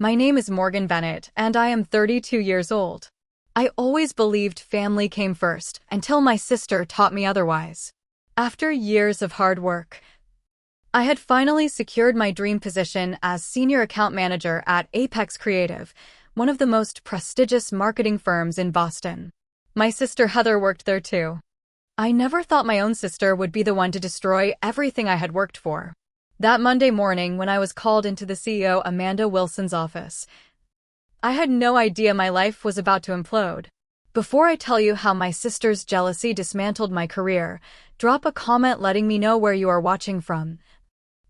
My name is Morgan Bennett, and I am 32 years old. I always believed family came first, until my sister taught me otherwise. After years of hard work, I had finally secured my dream position as senior account manager at Apex Creative, one of the most prestigious marketing firms in Boston. My sister Heather worked there too. I never thought my own sister would be the one to destroy everything I had worked for. That Monday morning, when I was called into the CEO Amanda Wilson's office, I had no idea my life was about to implode. Before I tell you how my sister's jealousy dismantled my career, drop a comment letting me know where you are watching from.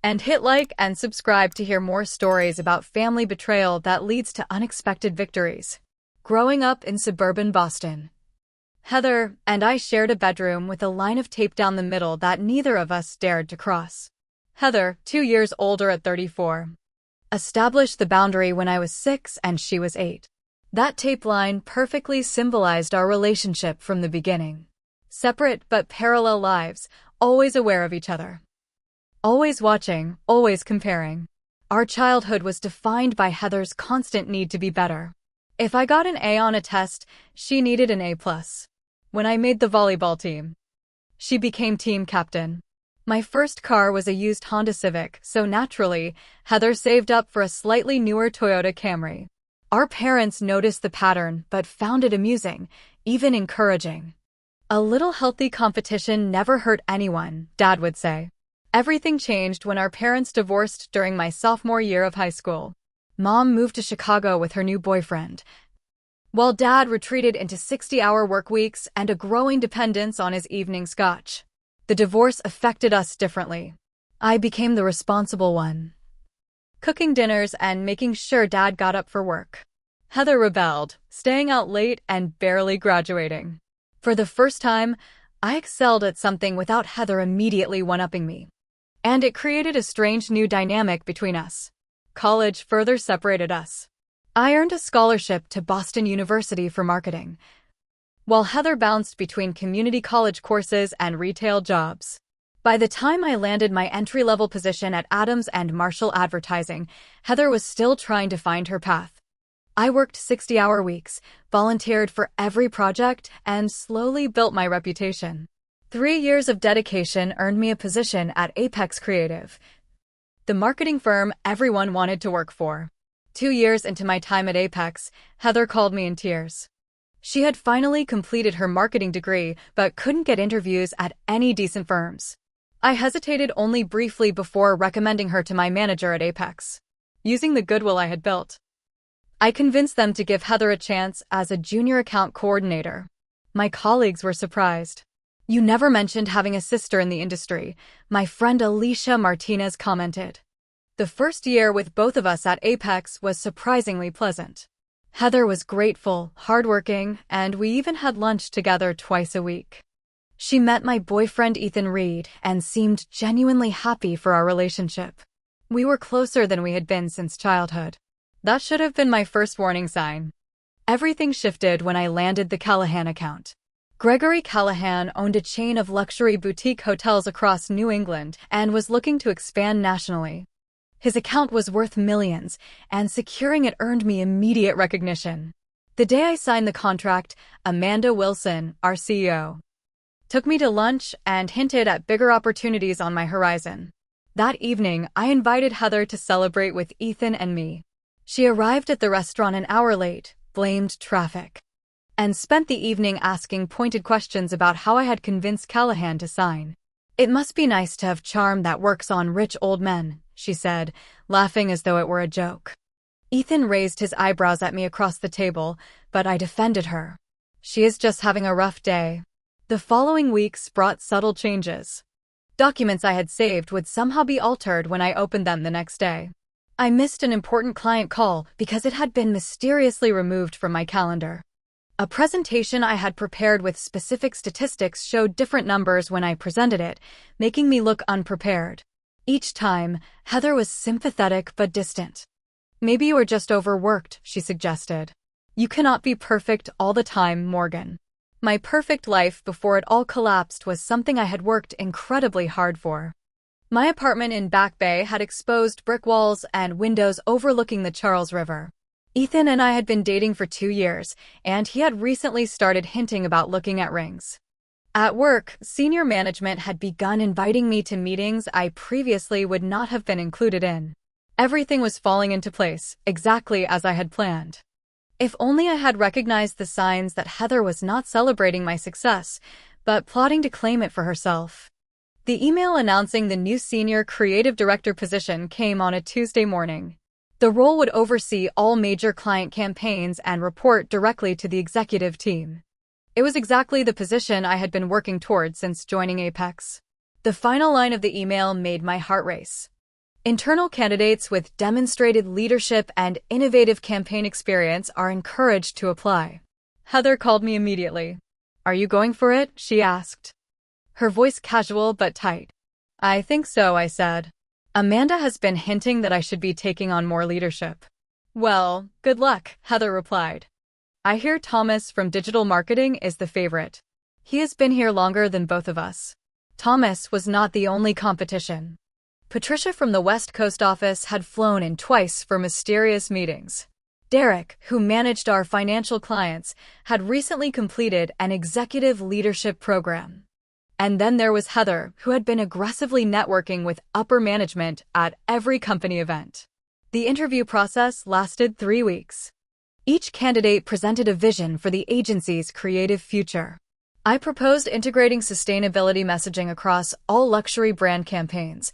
And hit like and subscribe to hear more stories about family betrayal that leads to unexpected victories. Growing up in suburban Boston, Heather and I shared a bedroom with a line of tape down the middle that neither of us dared to cross. Heather, 2 years older at 34, established the boundary when I was 6 and she was 8. That tape line perfectly symbolized our relationship from the beginning. Separate but parallel lives, always aware of each other. Always watching, always comparing. Our childhood was defined by Heather's constant need to be better. If I got an A on a test, she needed an A+. When I made the volleyball team, she became team captain. My first car was a used Honda Civic, so naturally, Heather saved up for a slightly newer Toyota Camry. Our parents noticed the pattern but found it amusing, even encouraging. A little healthy competition never hurt anyone, Dad would say. Everything changed when our parents divorced during my sophomore year of high school. Mom moved to Chicago with her new boyfriend, while Dad retreated into 60-hour work weeks and a growing dependence on his evening scotch. The divorce affected us differently. I became the responsible one, cooking dinners and making sure Dad got up for work. Heather rebelled, staying out late and barely graduating. For the first time, I excelled at something without Heather immediately one-upping me. And it created a strange new dynamic between us. College further separated us. I earned a scholarship to Boston University for marketing, while Heather bounced between community college courses and retail jobs. By the time I landed my entry-level position at Adams and Marshall Advertising, Heather was still trying to find her path. I worked 60-hour weeks, volunteered for every project, and slowly built my reputation. 3 years of dedication earned me a position at Apex Creative, the marketing firm everyone wanted to work for. 2 years into my time at Apex, Heather called me in tears. She had finally completed her marketing degree, but couldn't get interviews at any decent firms. I hesitated only briefly before recommending her to my manager at Apex. Using the goodwill I had built, I convinced them to give Heather a chance as a junior account coordinator. My colleagues were surprised. "You never mentioned having a sister in the industry," my friend Alicia Martinez commented. The first year with both of us at Apex was surprisingly pleasant. Heather was grateful, hardworking, and we even had lunch together twice a week. She met my boyfriend Ethan Reed and seemed genuinely happy for our relationship. We were closer than we had been since childhood. That should have been my first warning sign. Everything shifted when I landed the Callahan account. Gregory Callahan owned a chain of luxury boutique hotels across New England and was looking to expand nationally. His account was worth millions, and securing it earned me immediate recognition. The day I signed the contract, Amanda Wilson, our CEO, took me to lunch and hinted at bigger opportunities on my horizon. That evening, I invited Heather to celebrate with Ethan and me. She arrived at the restaurant an hour late, blamed traffic, and spent the evening asking pointed questions about how I had convinced Callahan to sign. "It must be nice to have charm that works on rich old men," she said, laughing as though it were a joke. Ethan raised his eyebrows at me across the table, but I defended her. "She is just having a rough day." The following weeks brought subtle changes. Documents I had saved would somehow be altered when I opened them the next day. I missed an important client call because it had been mysteriously removed from my calendar. A presentation I had prepared with specific statistics showed different numbers when I presented it, making me look unprepared. Each time, Heather was sympathetic but distant. "Maybe you are just overworked," she suggested. "You cannot be perfect all the time, Morgan." My perfect life before it all collapsed was something I had worked incredibly hard for. My apartment in Back Bay had exposed brick walls and windows overlooking the Charles River. Ethan and I had been dating for 2 years, and he had recently started hinting about looking at rings. At work, senior management had begun inviting me to meetings I previously would not have been included in. Everything was falling into place, exactly as I had planned. If only I had recognized the signs that Heather was not celebrating my success, but plotting to claim it for herself. The email announcing the new senior creative director position came on a Tuesday morning. The role would oversee all major client campaigns and report directly to the executive team. It was exactly the position I had been working toward since joining Apex. The final line of the email made my heart race. Internal candidates with demonstrated leadership and innovative campaign experience are encouraged to apply. Heather called me immediately. "Are you going for it?" she asked. Her voice casual but tight. "I think so," I said. "Amanda has been hinting that I should be taking on more leadership." "Well, good luck," Heather replied. "I hear Thomas from digital marketing is the favorite. He has been here longer than both of us." Thomas was not the only competition. Patricia from the West Coast office had flown in twice for mysterious meetings. Derek, who managed our financial clients, had recently completed an executive leadership program. And then there was Heather, who had been aggressively networking with upper management at every company event. The interview process lasted 3 weeks. Each candidate presented a vision for the agency's creative future. I proposed integrating sustainability messaging across all luxury brand campaigns,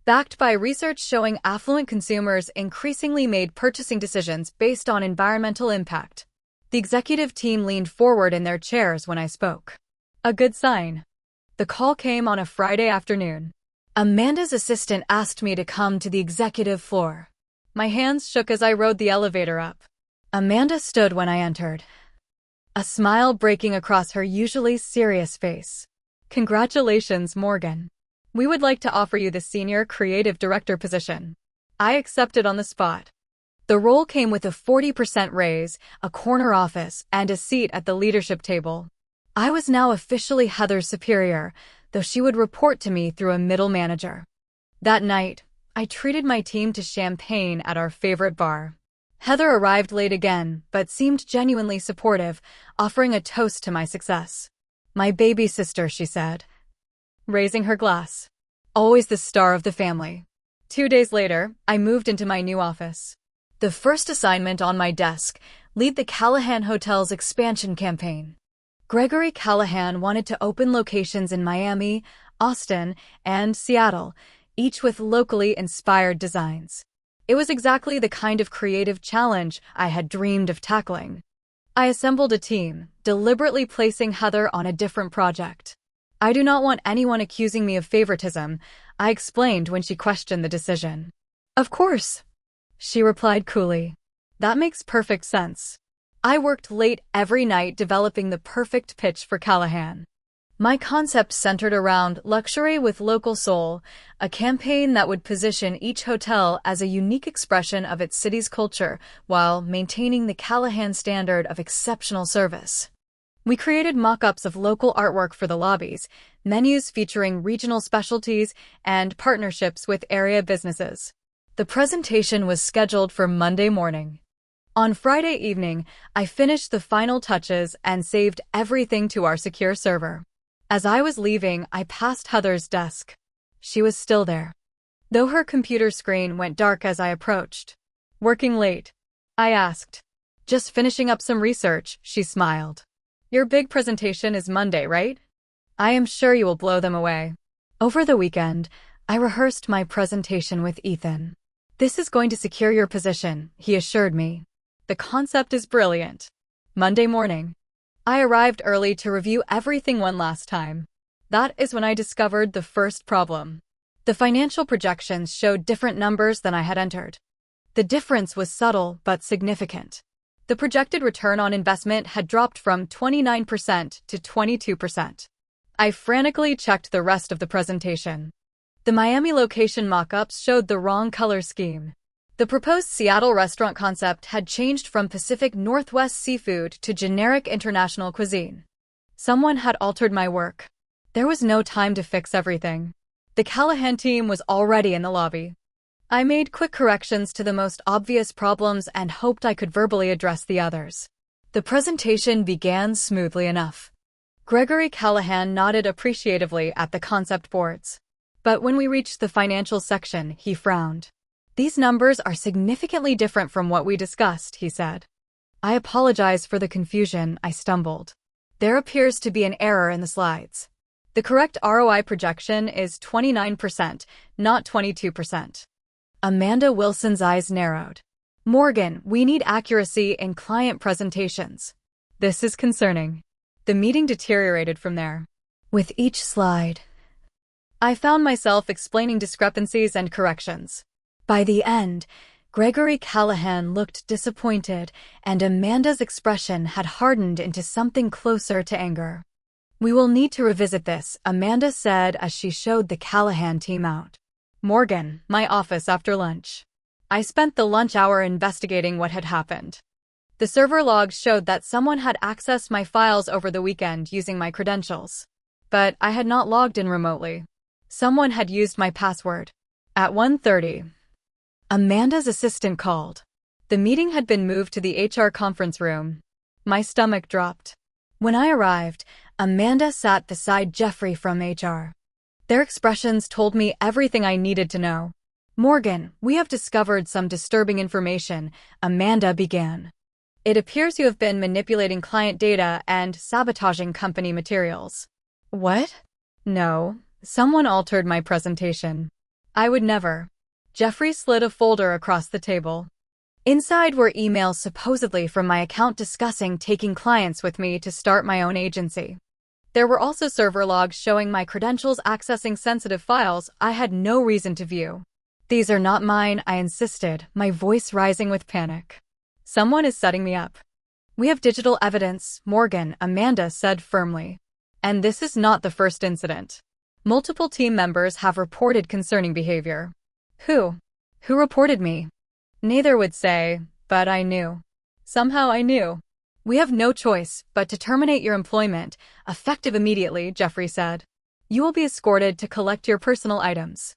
backed by research showing affluent consumers increasingly made purchasing decisions based on environmental impact. The executive team leaned forward in their chairs when I spoke. A good sign. The call came on a Friday afternoon. Amanda's assistant asked me to come to the executive floor. My hands shook as I rode the elevator up. Amanda stood when I entered, a smile breaking across her usually serious face. "Congratulations, Morgan. We would like to offer you the senior creative director position." I accepted on the spot. The role came with a 40% raise, a corner office, and a seat at the leadership table. I was now officially Heather's superior, though she would report to me through a middle manager. That night, I treated my team to champagne at our favorite bar. Heather arrived late again, but seemed genuinely supportive, offering a toast to my success. "My baby sister," she said, raising her glass. "Always the star of the family." 2 days later, I moved into my new office. The first assignment on my desk, lead the Callahan Hotel's expansion campaign. Gregory Callahan wanted to open locations in Miami, Austin, and Seattle, each with locally inspired designs. It was exactly the kind of creative challenge I had dreamed of tackling. I assembled a team, deliberately placing Heather on a different project. "I do not want anyone accusing me of favoritism," I explained when she questioned the decision. "Of course," she replied coolly. "That makes perfect sense." I worked late every night developing the perfect pitch for Callahan. My concept centered around luxury with local soul, a campaign that would position each hotel as a unique expression of its city's culture while maintaining the Callahan standard of exceptional service. We created mock-ups of local artwork for the lobbies, menus featuring regional specialties, and partnerships with area businesses. The presentation was scheduled for Monday morning. On Friday evening, I finished the final touches and saved everything to our secure server. As I was leaving, I passed Heather's desk. She was still there, though her computer screen went dark as I approached. "Working late?" I asked. "Just finishing up some research," she smiled. "Your big presentation is Monday, right? I am sure you will blow them away." Over the weekend, I rehearsed my presentation with Ethan. "This is going to secure your position," he assured me. "The concept is brilliant." Monday morning, I arrived early to review everything one last time. That is when I discovered the first problem. The financial projections showed different numbers than I had entered. The difference was subtle but significant. The projected return on investment had dropped from 29% to 22%. I frantically checked the rest of the presentation. The Miami location mock-ups showed the wrong color scheme. The proposed Seattle restaurant concept had changed from Pacific Northwest seafood to generic international cuisine. Someone had altered my work. There was no time to fix everything. The Callahan team was already in the lobby. I made quick corrections to the most obvious problems and hoped I could verbally address the others. The presentation began smoothly enough. Gregory Callahan nodded appreciatively at the concept boards. But when we reached the financial section, he frowned. "These numbers are significantly different from what we discussed," he said. "I apologize for the confusion," I stumbled. "There appears to be an error in the slides. The correct ROI projection is 29%, not 22%. Amanda Wilson's eyes narrowed. "Morgan, we need accuracy in client presentations." "This is concerning." The meeting deteriorated from there. With each slide, I found myself explaining discrepancies and corrections. By the end, Gregory Callahan looked disappointed, and Amanda's expression had hardened into something closer to anger. "We will need to revisit this," Amanda said as she showed the Callahan team out. "Morgan, my office after lunch." I spent the lunch hour investigating what had happened. The server logs showed that someone had accessed my files over the weekend using my credentials. But I had not logged in remotely. Someone had used my password. At 1:30, Amanda's assistant called. The meeting had been moved to the HR conference room. My stomach dropped. When I arrived, Amanda sat beside Jeffrey from HR. Their expressions told me everything I needed to know. "Morgan, we have discovered some disturbing information," Amanda began. "It appears you have been manipulating client data and sabotaging company materials." "What?" "No, someone altered my presentation." "I would never." Jeffrey slid a folder across the table. Inside were emails supposedly from my account discussing taking clients with me to start my own agency. There were also server logs showing my credentials accessing sensitive files I had no reason to view. "These are not mine," I insisted, my voice rising with panic. "Someone is setting me up." "We have digital evidence, Morgan," Amanda said firmly. "And this is not the first incident. Multiple team members have reported concerning behavior." Who? Who reported me? Neither would say, but I knew. Somehow I knew. "We have no choice but to terminate your employment, effective immediately," Jeffrey said. "You will be escorted to collect your personal items."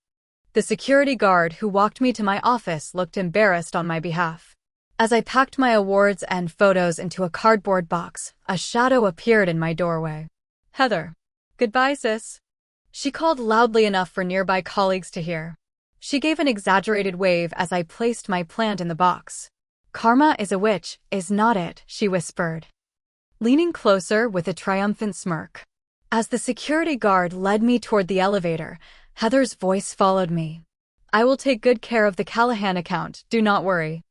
The security guard who walked me to my office looked embarrassed on my behalf. As I packed my awards and photos into a cardboard box, a shadow appeared in my doorway. "Heather." "Goodbye, sis." She called loudly enough for nearby colleagues to hear. She gave an exaggerated wave as I placed my plant in the box. "Karma is a witch, is not it?" she whispered, leaning closer with a triumphant smirk. As the security guard led me toward the elevator, Heather's voice followed me. "I will take good care of the Callahan account, do not worry."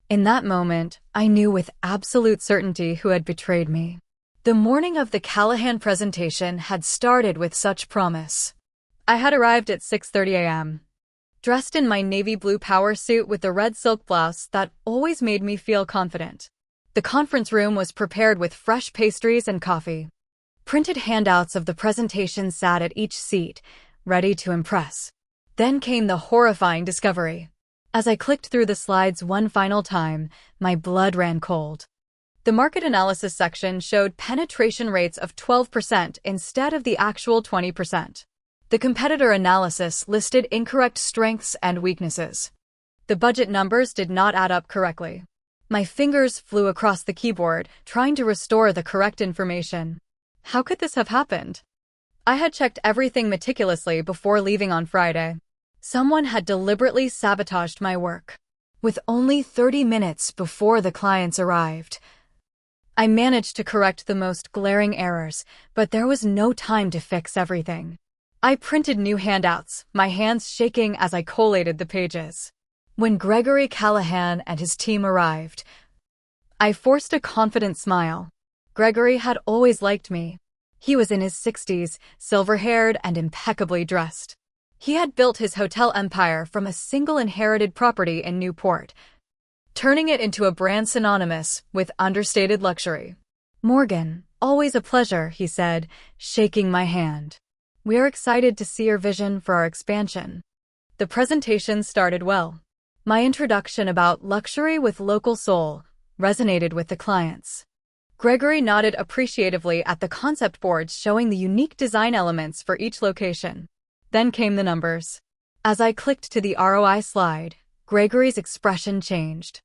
In that moment, I knew with absolute certainty who had betrayed me. The morning of the Callahan presentation had started with such promise. I had arrived at 6:30 a.m. dressed in my navy blue power suit with the red silk blouse that always made me feel confident. The conference room was prepared with fresh pastries and coffee. Printed handouts of the presentation sat at each seat, ready to impress. Then came the horrifying discovery. As I clicked through the slides one final time, my blood ran cold. The market analysis section showed penetration rates of 12% instead of the actual 20%. The competitor analysis listed incorrect strengths and weaknesses. The budget numbers did not add up correctly. My fingers flew across the keyboard, trying to restore the correct information. How could this have happened? I had checked everything meticulously before leaving on Friday. Someone had deliberately sabotaged my work. With only 30 minutes before the clients arrived, I managed to correct the most glaring errors, but there was no time to fix everything. I printed new handouts, my hands shaking as I collated the pages. When Gregory Callahan and his team arrived, I forced a confident smile. Gregory had always liked me. He was in his 60s, silver-haired and impeccably dressed. He had built his hotel empire from a single inherited property in Newport, turning it into a brand synonymous with understated luxury. "Morgan, always a pleasure," he said, shaking my hand. "We are excited to see your vision for our expansion." The presentation started well. My introduction about luxury with local soul resonated with the clients. Gregory nodded appreciatively at the concept boards showing the unique design elements for each location. Then came the numbers. As I clicked to the ROI slide, Gregory's expression changed.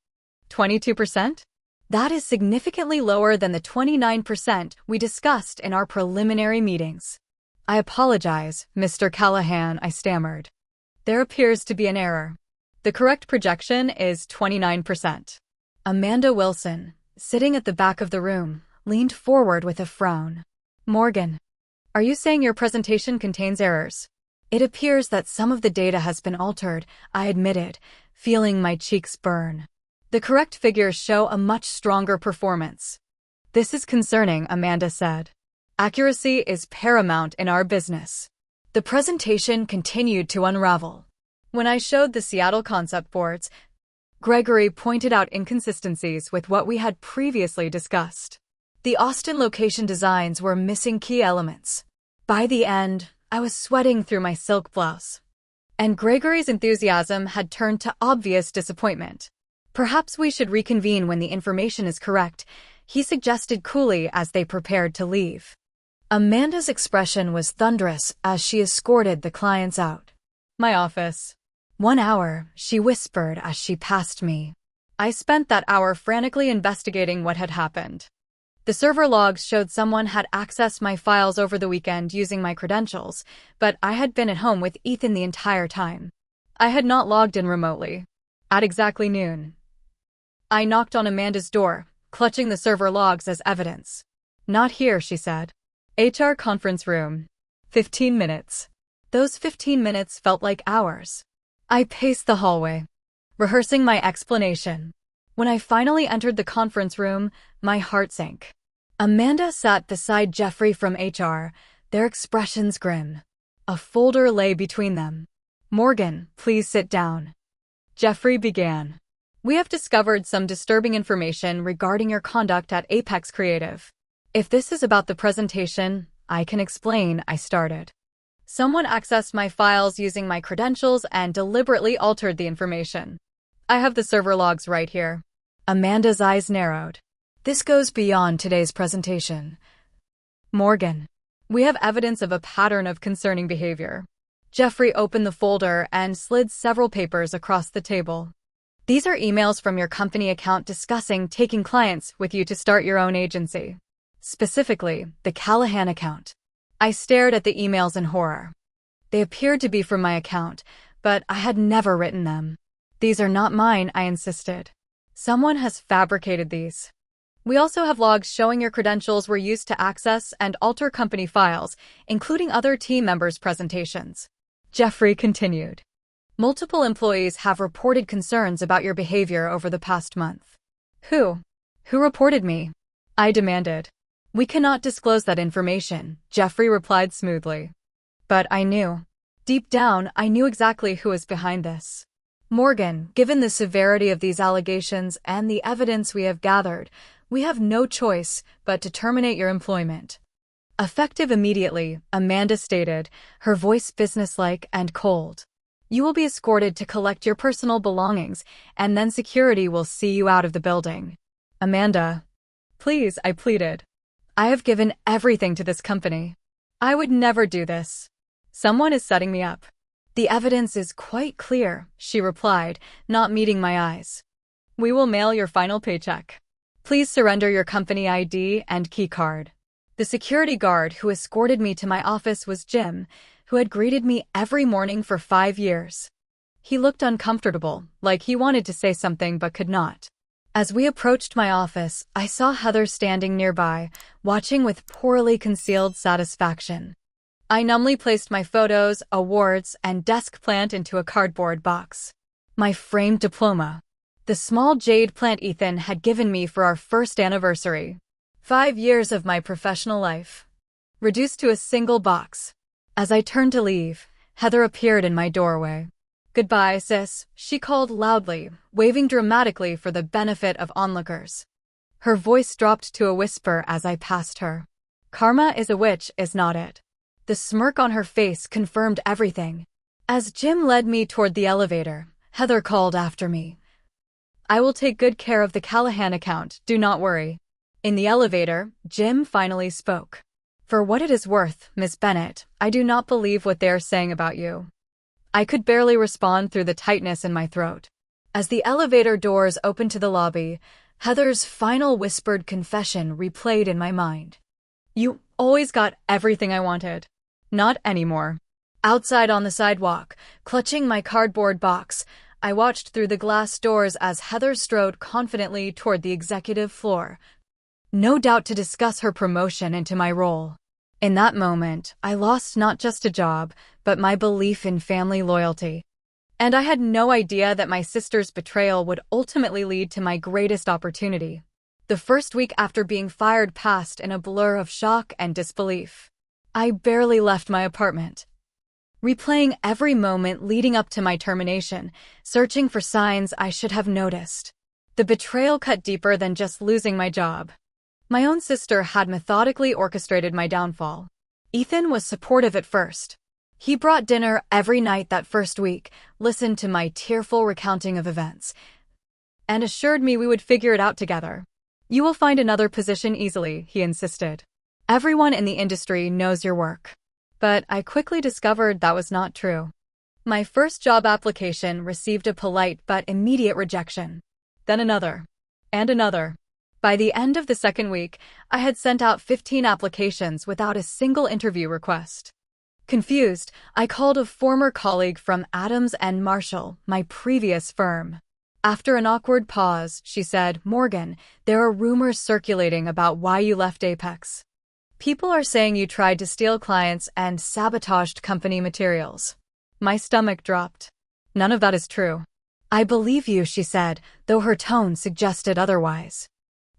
22%? That is significantly lower than the 29% we discussed in our preliminary meetings. I apologize, Mr. Callahan, I stammered. There appears to be an error. The correct projection is 29%. Amanda Wilson, sitting at the back of the room, leaned forward with a frown. Morgan, are you saying your presentation contains errors? It appears that some of the data has been altered, I admitted, feeling my cheeks burn. The correct figures show a much stronger performance. This is concerning, Amanda said. Accuracy is paramount in our business. The presentation continued to unravel. When I showed the Seattle concept boards, Gregory pointed out inconsistencies with what we had previously discussed. The Austin location designs were missing key elements. By the end, I was sweating through my silk blouse. And Gregory's enthusiasm had turned to obvious disappointment. Perhaps we should reconvene when the information is correct, he suggested coolly as they prepared to leave. Amanda's expression was thunderous as she escorted the clients out. My office. 1 hour, she whispered as she passed me. I spent that hour frantically investigating what had happened. The server logs showed someone had accessed my files over the weekend using my credentials, but I had been at home with Ethan the entire time. I had not logged in remotely. At exactly noon, I knocked on Amanda's door, clutching the server logs as evidence. Not here, she said. HR conference room. 15 minutes. Those 15 minutes felt like hours. I paced the hallway, rehearsing my explanation. When I finally entered the conference room, my heart sank. Amanda sat beside Jeffrey from HR, their expressions grim. A folder lay between them. Morgan, please sit down. Jeffrey began. We have discovered some disturbing information regarding your conduct at Apex Creative. If this is about the presentation, I can explain, I started. Someone accessed my files using my credentials and deliberately altered the information. I have the server logs right here. Amanda's eyes narrowed. This goes beyond today's presentation. Morgan, we have evidence of a pattern of concerning behavior. Jeffrey opened the folder and slid several papers across the table. These are emails from your company account discussing taking clients with you to start your own agency. Specifically, the Callahan account. I stared at the emails in horror. They appeared to be from my account, but I had never written them. These are not mine, I insisted. Someone has fabricated these. We also have logs showing your credentials were used to access and alter company files, including other team members' presentations. Jeffrey continued. Multiple employees have reported concerns about your behavior over the past month. Who? Who reported me? I demanded. We cannot disclose that information, Jeffrey replied smoothly. But I knew. Deep down, I knew exactly who was behind this. Morgan, given the severity of these allegations and the evidence we have gathered, we have no choice but to terminate your employment. Effective immediately, Amanda stated, her voice businesslike and cold. You will be escorted to collect your personal belongings, and then security will see you out of the building. Amanda. Please, I pleaded. I have given everything to this company. I would never do this. Someone is setting me up. The evidence is quite clear, she replied, not meeting my eyes. We will mail your final paycheck. Please surrender your company ID and key card. The security guard who escorted me to my office was Jim, who had greeted me every morning for 5 years. He looked uncomfortable, like he wanted to say something but could not. As we approached my office, I saw Heather standing nearby, watching with poorly concealed satisfaction. I numbly placed my photos, awards, and desk plant into a cardboard box. My framed diploma. The small jade plant Ethan had given me for our first anniversary. 5 years of my professional life. Reduced to a single box. As I turned to leave, Heather appeared in my doorway. Goodbye, sis, she called loudly, waving dramatically for the benefit of onlookers. Her voice dropped to a whisper as I passed her. Karma is a witch, is not it? The smirk on her face confirmed everything. As Jim led me toward the elevator, Heather called after me. I will take good care of the Callahan account, do not worry. In the elevator, Jim finally spoke. For what it is worth, Miss Bennett, I do not believe what they are saying about you. I could barely respond through the tightness in my throat. As the elevator doors opened to the lobby, Heather's final whispered confession replayed in my mind. You always got everything I wanted. Not anymore. Outside on the sidewalk, clutching my cardboard box, I watched through the glass doors as Heather strode confidently toward the executive floor, no doubt to discuss her promotion into my role. In that moment, I lost not just a job, but my belief in family loyalty. And I had no idea that my sister's betrayal would ultimately lead to my greatest opportunity. The first week after being fired passed in a blur of shock and disbelief. I barely left my apartment, replaying every moment leading up to my termination, searching for signs I should have noticed. The betrayal cut deeper than just losing my job. My own sister had methodically orchestrated my downfall. Ethan was supportive at first. He brought dinner every night that first week, listened to my tearful recounting of events, and assured me we would figure it out together. You will find another position easily, he insisted. Everyone in the industry knows your work. But I quickly discovered that was not true. My first job application received a polite but immediate rejection. Then another. And another. By the end of the second week, I had sent out 15 applications without a single interview request. Confused, I called a former colleague from Adams and Marshall, my previous firm. After an awkward pause, she said, "Morgan, there are rumors circulating about why you left Apex. People are saying you tried to steal clients and sabotaged company materials." My stomach dropped. None of that is true. I believe you, she said, though her tone suggested otherwise.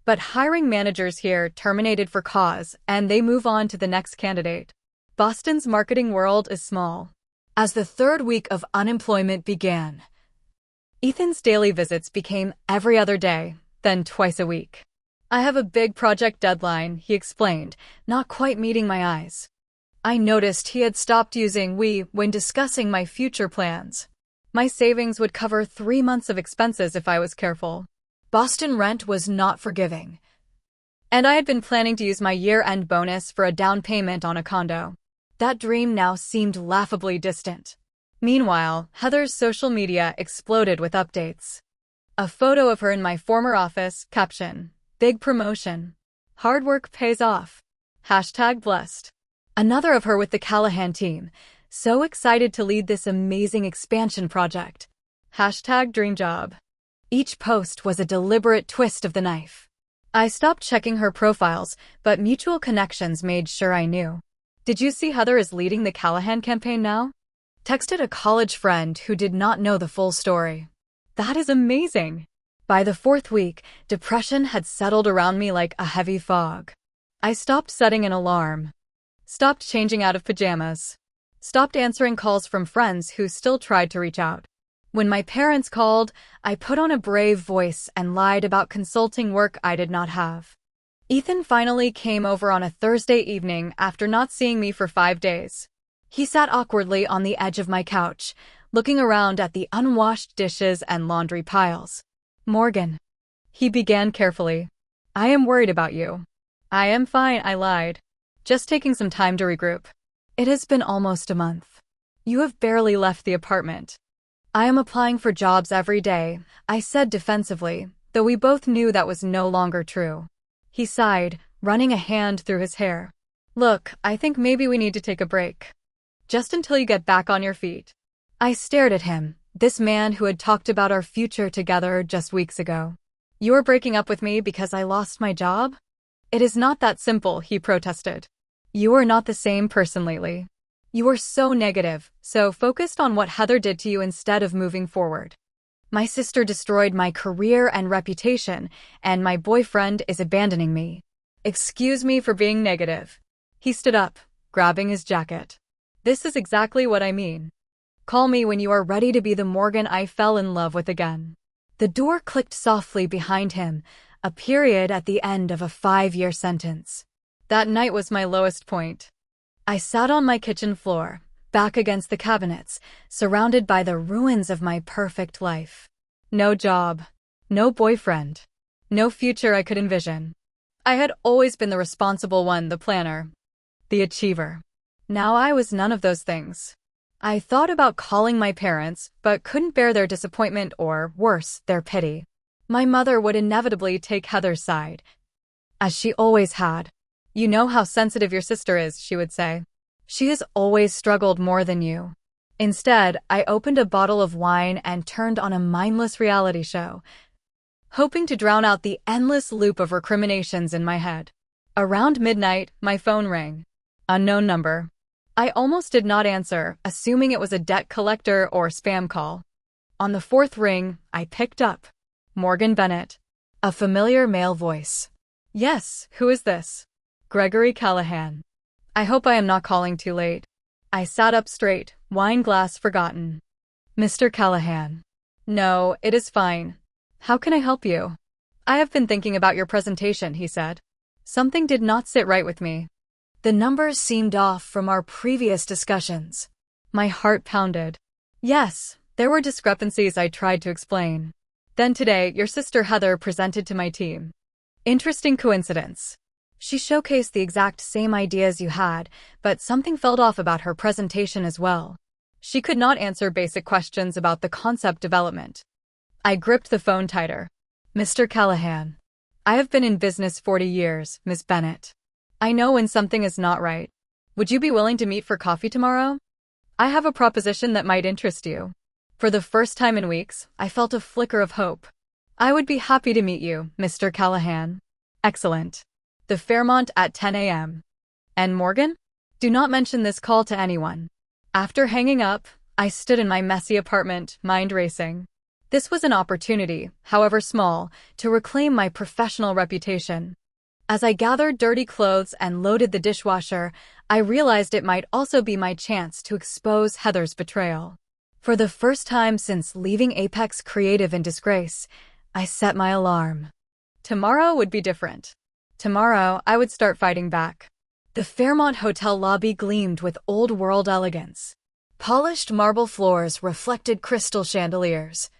But hiring managers here terminated for cause, and they move on to the next candidate. Boston's marketing world is small. As the third week of unemployment began, Ethan's daily visits became every other day, then twice a week. I have a big project deadline, he explained, not quite meeting my eyes. I noticed he had stopped using "we" when discussing my future plans. My savings would cover 3 months of expenses if I was careful. Boston rent was not forgiving, and I had been planning to use my year-end bonus for a down payment on a condo. That dream now seemed laughably distant. Meanwhile, Heather's social media exploded with updates. A photo of her in my former office, caption, "Big promotion. Hard work pays off. #blessed." Another of her with the Callahan team, so excited to lead this amazing expansion project. #dream job. Each post was a deliberate twist of the knife. I stopped checking her profiles, but mutual connections made sure I knew. "Did you see Heather is leading the Callahan campaign now?" Texted a college friend who did not know the full story. That is amazing. By the fourth week, depression had settled around me like a heavy fog. I stopped setting an alarm, stopped changing out of pajamas, stopped answering calls from friends who still tried to reach out. When my parents called, I put on a brave voice and lied about consulting work I did not have. Ethan finally came over on a Thursday evening after not seeing me for 5 days. He sat awkwardly on the edge of my couch, looking around at the unwashed dishes and laundry piles. "Morgan," he began carefully, "I am worried about you." "I am fine," I lied. "Just taking some time to regroup." "It has been almost a month. You have barely left the apartment." "I am applying for jobs every day," I said defensively, though we both knew that was no longer true. He sighed, running a hand through his hair. "Look, I think maybe we need to take a break. Just until you get back on your feet." I stared at him, this man who had talked about our future together just weeks ago. "You are breaking up with me because I lost my job?" "It is not that simple," he protested. "You are not the same person lately. You were so negative, so focused on what Heather did to you instead of moving forward. My sister destroyed my career and reputation, and my boyfriend is abandoning me. Excuse me for being negative." He stood up, grabbing his jacket. "This is exactly what I mean. Call me when you are ready to be the Morgan I fell in love with again." The door clicked softly behind him, a period at the end of a 5-year sentence. That night was my lowest point. I sat on my kitchen floor, back against the cabinets, surrounded by the ruins of my perfect life. No job, no boyfriend, no future I could envision. I had always been the responsible one, the planner. the achiever. Now I was none of those things. I thought about calling my parents, but couldn't bear their disappointment or, worse, their pity. My mother would inevitably take Heather's side, as she always had. "You know how sensitive your sister is," she would say. "She has always struggled more than you." Instead, I opened a bottle of wine and turned on a mindless reality show, hoping to drown out the endless loop of recriminations in my head. Around midnight, my phone rang. Unknown number. I almost did not answer, assuming it was a debt collector or spam call. On the fourth ring, I picked up. Morgan Bennett. A familiar male voice. "Yes, who is this?" "Gregory Callahan." "I hope I am not calling too late." I sat up straight, wine glass forgotten. "Mr. Callahan." "No, it is fine. How can I help you?" "I have been thinking about your presentation," he said. Something did not sit right with me. The numbers seemed off from our previous discussions. My heart pounded. Yes, there were discrepancies I tried to explain. Then today, your sister Heather presented to my team. Interesting coincidence. She showcased the exact same ideas you had, but something felt off about her presentation as well. She could not answer basic questions about the concept development. I gripped the phone tighter. "Mr. Callahan. I have been in business 40 years, Ms. Bennett. I know when something is not right. Would you be willing to meet for coffee tomorrow? I have a proposition that might interest you." For the first time in weeks, I felt a flicker of hope. "I would be happy to meet you, Mr. Callahan." "Excellent. The Fairmont at 10 a.m. And Morgan? Do not mention this call to anyone." After hanging up, I stood in my messy apartment, mind racing. This was an opportunity, however small, to reclaim my professional reputation. As I gathered dirty clothes and loaded the dishwasher, I realized it might also be my chance to expose Heather's betrayal. For the first time since leaving Apex Creative in disgrace, I set my alarm. Tomorrow would be different. Tomorrow, I would start fighting back. The Fairmont Hotel lobby gleamed with old-world elegance. Polished marble floors reflected crystal chandeliers,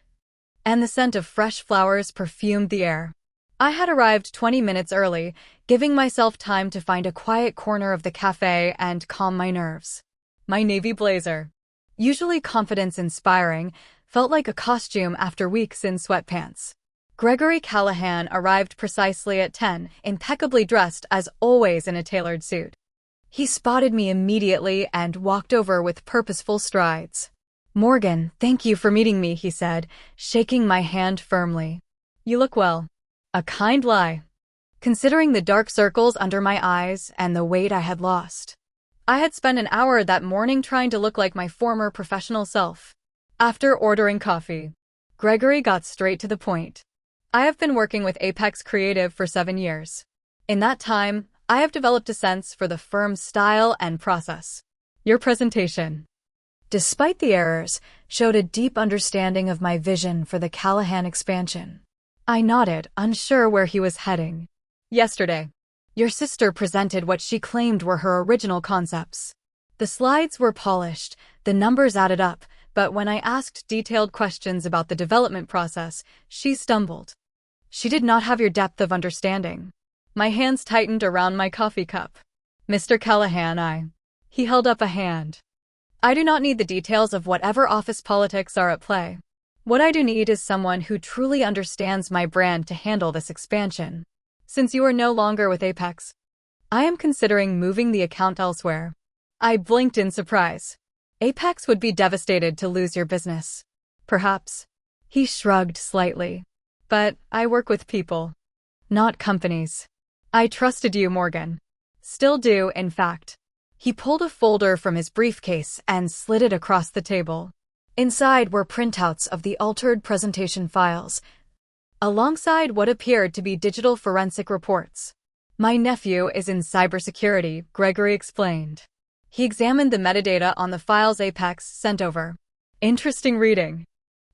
and the scent of fresh flowers perfumed the air. I had arrived 20 minutes early, giving myself time to find a quiet corner of the cafe and calm my nerves. My navy blazer, usually confidence-inspiring, felt like a costume after weeks in sweatpants. Gregory Callahan arrived precisely at 10, impeccably dressed as always in a tailored suit. He spotted me immediately and walked over with purposeful strides. "Morgan, thank you for meeting me," he said, shaking my hand firmly. "You look well." A kind lie, considering the dark circles under my eyes and the weight I had lost. I had spent an hour that morning trying to look like my former professional self. After ordering coffee, Gregory got straight to the point. "I have been working with Apex Creative for 7 years. In that time, I have developed a sense for the firm's style and process. Your presentation, despite the errors, showed a deep understanding of my vision for the Callahan expansion." I nodded, unsure where he was heading. "Yesterday, your sister presented what she claimed were her original concepts. The slides were polished, the numbers added up, but when I asked detailed questions about the development process, she stumbled. She did not have your depth of understanding." My hands tightened around my coffee cup. "Mr. Callahan, He held up a hand. "I do not need the details of whatever office politics are at play. What I do need is someone who truly understands my brand to handle this expansion. Since you are no longer with Apex, I am considering moving the account elsewhere." I blinked in surprise. "Apex would be devastated to lose your business." "Perhaps." He shrugged slightly. "But I work with people, not companies. I trusted you, Morgan. Still do, in fact." He pulled a folder from his briefcase and slid it across the table. Inside were printouts of the altered presentation files, alongside what appeared to be digital forensic reports. "My nephew is in cybersecurity," Gregory explained. He examined the metadata on the files Apex sent over. "Interesting reading.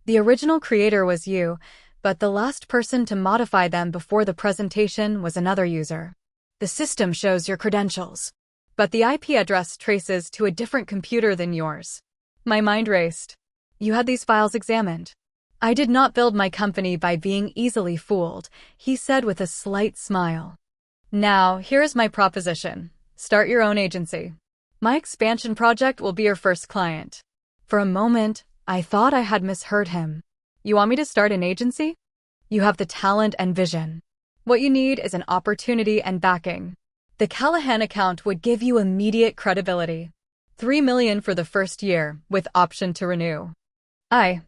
The original creator was you, but the last person to modify them before the presentation was another user. The system shows your credentials, but the IP address traces to a different computer than yours." My mind raced. "You had these files examined?" "I did not build my company by being easily fooled," he said with a slight smile. "Now, here is my proposition. Start your own agency. My expansion project will be your first client. For a moment, I thought I had misheard him. You want me to start an agency? You have the talent and vision. What you need is an opportunity and backing. The Callahan account would give you immediate credibility. $3 million for the first year, with option to renew. I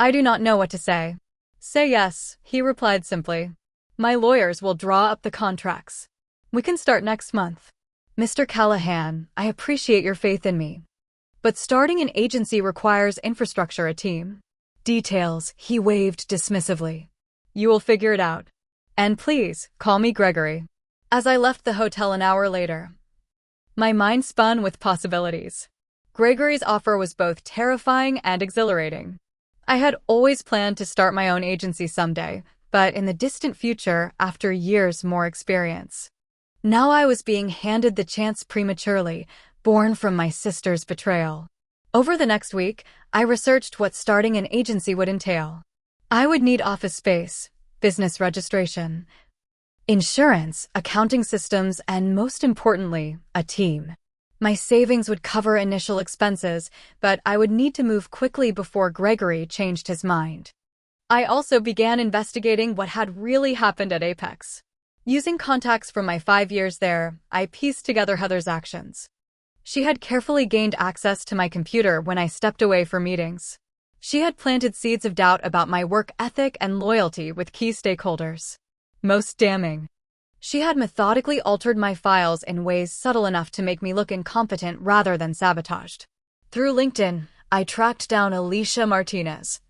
do not know what to say. Say yes, he replied simply. My lawyers will draw up the contracts. We can start next month. Mr. Callahan, I appreciate your faith in me. But starting an agency requires infrastructure, a team. Details, he waved dismissively. You will figure it out. And please, call me Gregory. As I left the hotel an hour later, my mind spun with possibilities. Gregory's offer was both terrifying and exhilarating. I had always planned to start my own agency someday, but in the distant future, after years more experience. Now I was being handed the chance prematurely, born from my sister's betrayal. Over the next week, I researched what starting an agency would entail. I would need office space, business registration, insurance, accounting systems, and most importantly, a team. My savings would cover initial expenses, but I would need to move quickly before Gregory changed his mind. I also began investigating what had really happened at Apex. Using contacts from my 5 years there, I pieced together Heather's actions. She had carefully gained access to my computer when I stepped away for meetings. She had planted seeds of doubt about my work ethic and loyalty with key stakeholders. Most damning, she had methodically altered my files in ways subtle enough to make me look incompetent rather than sabotaged. Through LinkedIn, I tracked down Alicia Martinez,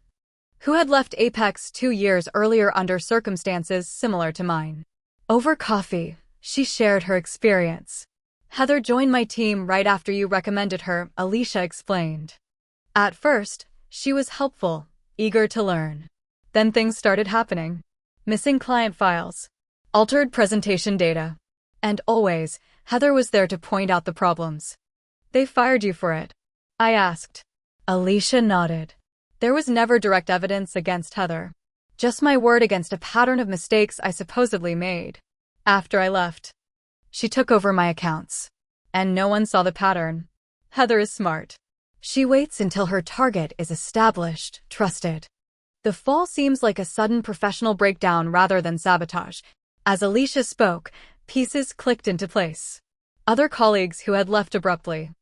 who had left Apex 2 years earlier under circumstances similar to mine. Over coffee, she shared her experience. Heather joined my team right after you recommended her, Alicia explained. At first, she was helpful, eager to learn. Then things started happening. Missing client files, altered presentation data. And always, Heather was there to point out the problems. They fired you for it? I asked. Alicia nodded. There was never direct evidence against Heather. Just my word against a pattern of mistakes I supposedly made. After I left, she took over my accounts. And no one saw the pattern. Heather is smart. She waits until her target is established, trusted. The fall seems like a sudden professional breakdown rather than sabotage. As Alicia spoke, pieces clicked into place. Other colleagues who had left abruptly.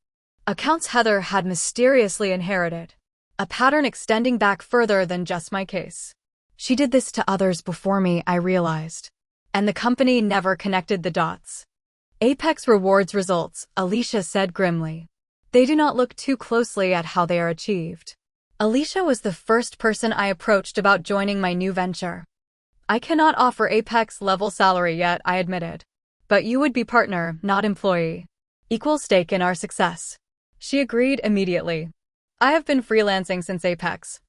Accounts Heather had mysteriously inherited. A pattern extending back further than just my case. She did this to others before me, I realized. And the company never connected the dots. Apex rewards results, Alicia said grimly. They do not look too closely at how they are achieved. Alicia was the first person I approached about joining my new venture. I cannot offer Apex-level salary yet, I admitted. But you would be partner, not employee. Equal stake in our success. She agreed immediately. I have been freelancing since Apex.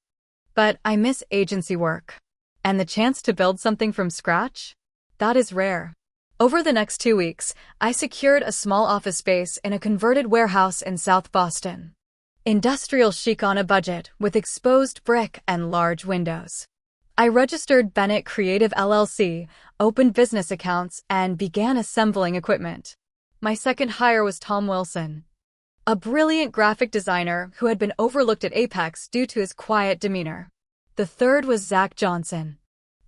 But I miss agency work. And the chance to build something from scratch? That is rare. Over the next 2 weeks, I secured a small office space in a converted warehouse in South Boston. Industrial chic on a budget, with exposed brick and large windows. I registered Bennett Creative LLC, opened business accounts, and began assembling equipment. My second hire was Tom Wilson, a brilliant graphic designer who had been overlooked at Apex due to his quiet demeanor. The third was Zach Johnson,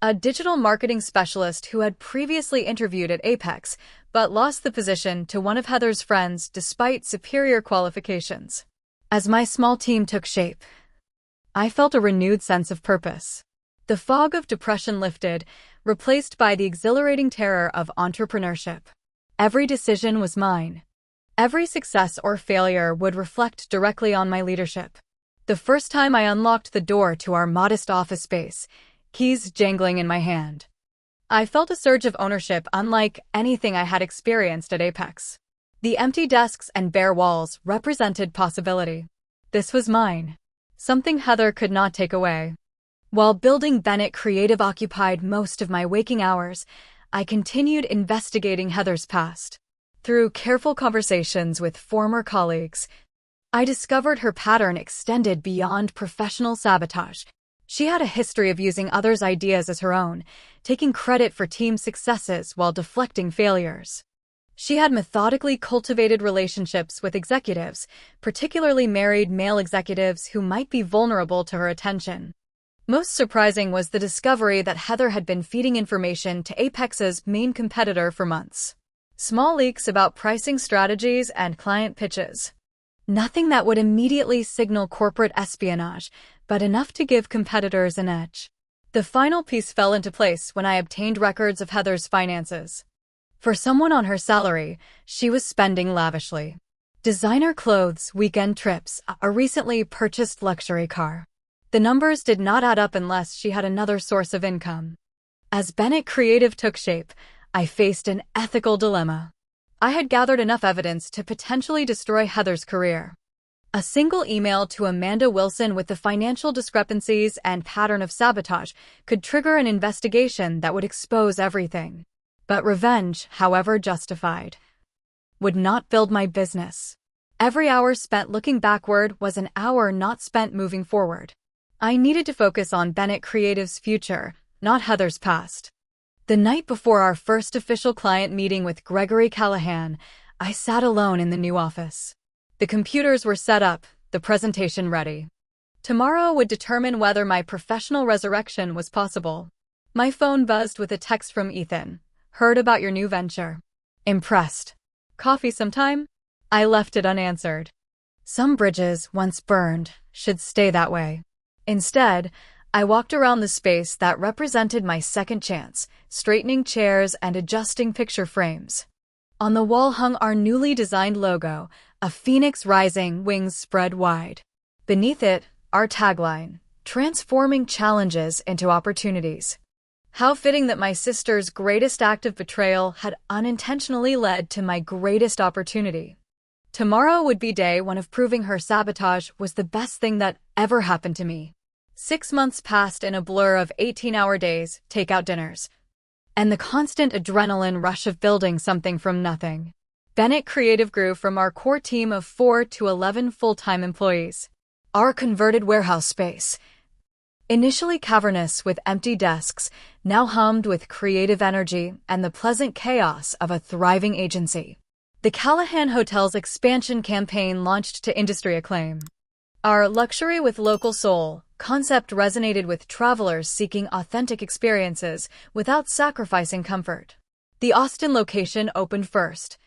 a digital marketing specialist who had previously interviewed at Apex, but lost the position to one of Heather's friends despite superior qualifications. As my small team took shape, I felt a renewed sense of purpose. The fog of depression lifted, replaced by the exhilarating terror of entrepreneurship. Every decision was mine. Every success or failure would reflect directly on my leadership. The first time I unlocked the door to our modest office space, keys jangling in my hand, I felt a surge of ownership unlike anything I had experienced at Apex. The empty desks and bare walls represented possibility. This was mine. Something Heather could not take away. While building Bennett Creative occupied most of my waking hours, I continued investigating Heather's past. Through careful conversations with former colleagues, I discovered her pattern extended beyond professional sabotage. She had a history of using others' ideas as her own, taking credit for team successes while deflecting failures. She had methodically cultivated relationships with executives, particularly married male executives who might be vulnerable to her attention. Most surprising was the discovery that Heather had been feeding information to Apex's main competitor for months. Small leaks about pricing strategies and client pitches. Nothing that would immediately signal corporate espionage, but enough to give competitors an edge. The final piece fell into place when I obtained records of Heather's finances. For someone on her salary, she was spending lavishly. Designer clothes, weekend trips, a recently purchased luxury car. The numbers did not add up unless she had another source of income. As Bennett Creative took shape, I faced an ethical dilemma. I had gathered enough evidence to potentially destroy Heather's career. A single email to Amanda Wilson with the financial discrepancies and pattern of sabotage could trigger an investigation that would expose everything. But revenge, however justified, would not build my business. Every hour spent looking backward was an hour not spent moving forward. I needed to focus on Bennett Creative's future, not Heather's past. The night before our first official client meeting with Gregory Callahan, I sat alone in the new office. The computers were set up, the presentation ready. Tomorrow would determine whether my professional resurrection was possible. My phone buzzed with a text from Ethan. Heard about your new venture. Impressed. Coffee sometime? I left it unanswered. Some bridges, once burned, should stay that way. Instead, I walked around the space that represented my second chance, straightening chairs and adjusting picture frames. On the wall hung our newly designed logo, a phoenix rising, wings spread wide. Beneath it, our tagline, transforming challenges into opportunities. How fitting that my sister's greatest act of betrayal had unintentionally led to my greatest opportunity. Tomorrow would be day one of proving her sabotage was the best thing that ever happened to me. 6 months passed in a blur of 18-hour days, takeout dinners, and the constant adrenaline rush of building something from nothing. Bennett Creative grew from our core team of 4 to 11 full-time employees. Our converted warehouse space, initially cavernous with empty desks, now hummed with creative energy and the pleasant chaos of a thriving agency. The Callahan Hotel's expansion campaign launched to industry acclaim. Our luxury with local soul concept resonated with travelers seeking authentic experiences without sacrificing comfort. The Austin location opened first,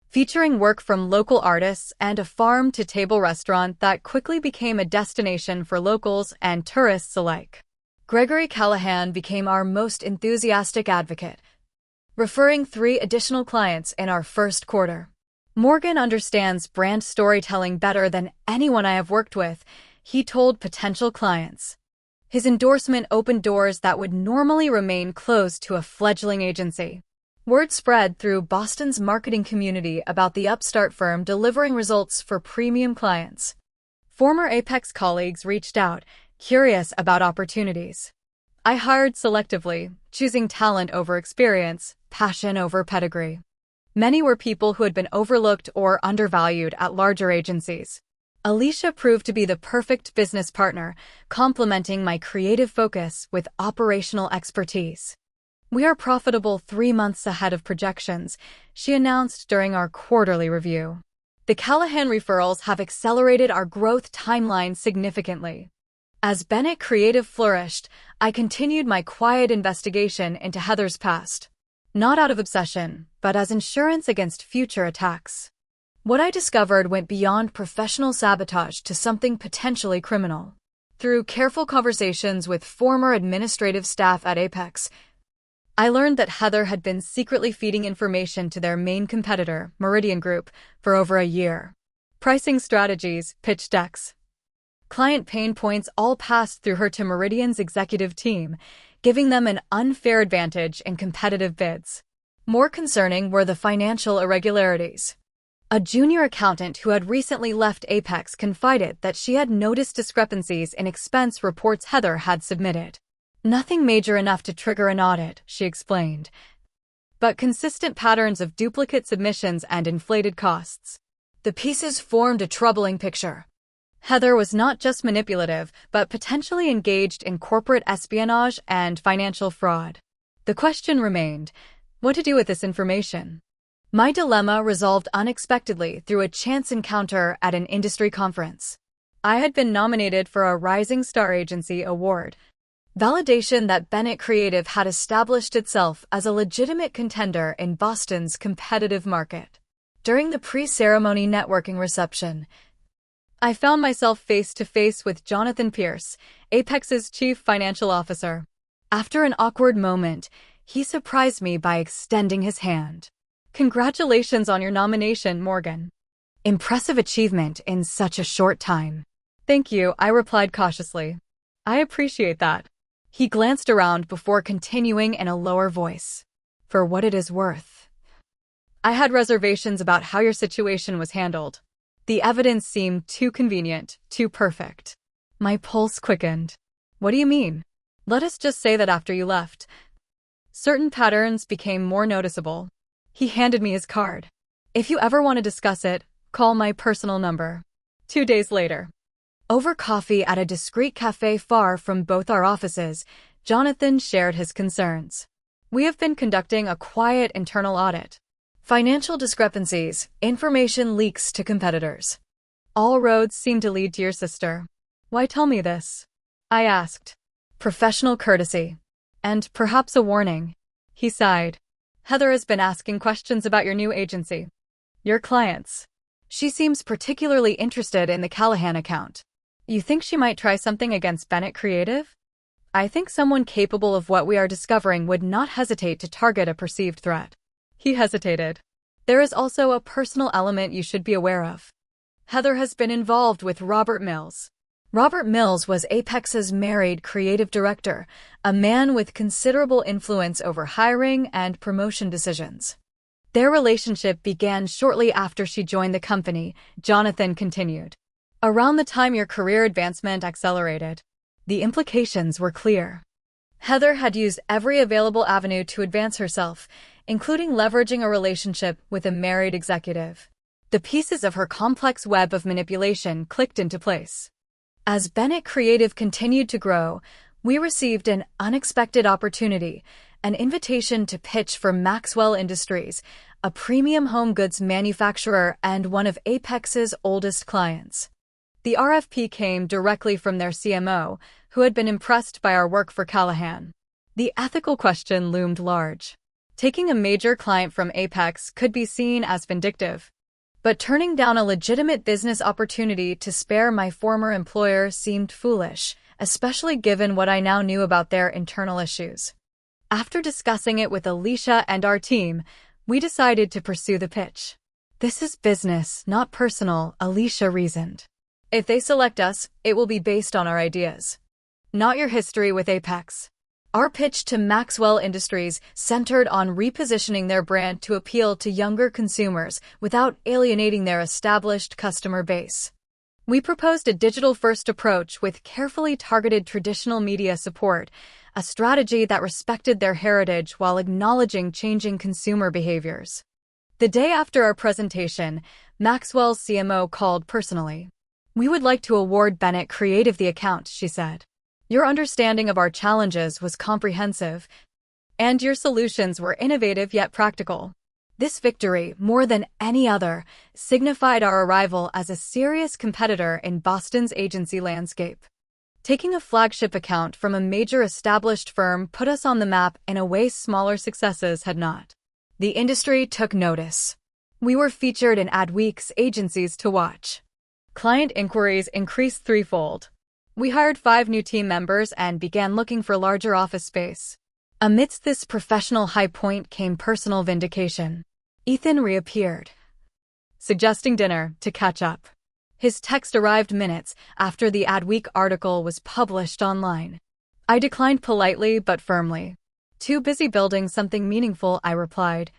featuring work from local artists and a farm-to-table restaurant that quickly became a destination for locals and tourists alike. Gregory Callahan became our most enthusiastic advocate, referring 3 additional clients in our first quarter. Morgan understands brand storytelling better than anyone I have worked with, he told potential clients. His endorsement opened doors that would normally remain closed to a fledgling agency. Word spread through Boston's marketing community about the upstart firm delivering results for premium clients. Former Apex colleagues reached out, curious about opportunities. I hired selectively, choosing talent over experience, passion over pedigree. Many were people who had been overlooked or undervalued at larger agencies. Alicia proved to be the perfect business partner, complementing my creative focus with operational expertise. We are profitable 3 months ahead of projections, she announced during our quarterly review. The Callahan referrals have accelerated our growth timeline significantly. As Bennett Creative flourished, I continued my quiet investigation into Heather's past. Not out of obsession, but as insurance against future attacks. What I discovered went beyond professional sabotage to something potentially criminal. Through careful conversations with former administrative staff at Apex, I learned that Heather had been secretly feeding information to their main competitor, Meridian Group, for over a year. Pricing strategies, pitch decks, client pain points all passed through her to Meridian's executive team, giving them an unfair advantage in competitive bids. More concerning were the financial irregularities. A junior accountant who had recently left Apex confided that she had noticed discrepancies in expense reports Heather had submitted. Nothing major enough to trigger an audit, she explained, but consistent patterns of duplicate submissions and inflated costs. The pieces formed a troubling picture. Heather was not just manipulative, but potentially engaged in corporate espionage and financial fraud. The question remained, what to do with this information? My dilemma resolved unexpectedly through a chance encounter at an industry conference. I had been nominated for a Rising Star Agency award, validation that Bennett Creative had established itself as a legitimate contender in Boston's competitive market. During the pre-ceremony networking reception, I found myself face-to-face with Jonathan Pierce, Apex's chief financial officer. After an awkward moment, he surprised me by extending his hand. Congratulations on your nomination, Morgan. Impressive achievement in such a short time. Thank you, I replied cautiously. I appreciate that. He glanced around before continuing in a lower voice. For what it is worth, I had reservations about how your situation was handled. The evidence seemed too convenient, too perfect. My pulse quickened. What do you mean? Let us just say that after you left, certain patterns became more noticeable. He handed me his card. If you ever want to discuss it, call my personal number. 2 days later, over coffee at a discreet cafe far from both our offices, Jonathan shared his concerns. We have been conducting a quiet internal audit. Financial discrepancies, information leaks to competitors. All roads seem to lead to your sister. Why tell me this? I asked. Professional courtesy. And perhaps a warning. He sighed. Heather has been asking questions about your new agency. Your clients. She seems particularly interested in the Callahan account. You think she might try something against Bennett Creative? I think someone capable of what we are discovering would not hesitate to target a perceived threat. He hesitated. There is also a personal element you should be aware of. Heather has been involved with Robert Mills. Robert Mills was Apex's married creative director, a man with considerable influence over hiring and promotion decisions. Their relationship began shortly after she joined the company, Jonathan continued. Around the time your career advancement accelerated, the implications were clear. Heather had used every available avenue to advance herself, including leveraging a relationship with a married executive. The pieces of her complex web of manipulation clicked into place. As Bennett Creative continued to grow, we received an unexpected opportunity, an invitation to pitch for Maxwell Industries, a premium home goods manufacturer and one of Apex's oldest clients. The RFP came directly from their CMO, who had been impressed by our work for Callahan. The ethical question loomed large. Taking a major client from Apex could be seen as vindictive, but turning down a legitimate business opportunity to spare my former employer seemed foolish, especially given what I now knew about their internal issues. After discussing it with Alicia and our team, we decided to pursue the pitch. This is business, not personal, Alicia reasoned. If they select us, it will be based on our ideas, not your history with Apex. Our pitch to Maxwell Industries centered on repositioning their brand to appeal to younger consumers without alienating their established customer base. We proposed a digital-first approach with carefully targeted traditional media support, a strategy that respected their heritage while acknowledging changing consumer behaviors. The day after our presentation, Maxwell's CMO called personally. We would like to award Bennett Creative the account, she said. Your understanding of our challenges was comprehensive, and your solutions were innovative yet practical. This victory, more than any other, signified our arrival as a serious competitor in Boston's agency landscape. Taking a flagship account from a major established firm put us on the map in a way smaller successes had not. The industry took notice. We were featured in Adweek's Agencies to Watch. Client inquiries increased threefold. We hired 5 new team members and began looking for larger office space. Amidst this professional high point came personal vindication. Ethan reappeared, suggesting dinner to catch up. His text arrived minutes after the Adweek article was published online. I declined politely but firmly. Too busy building something meaningful, I replied,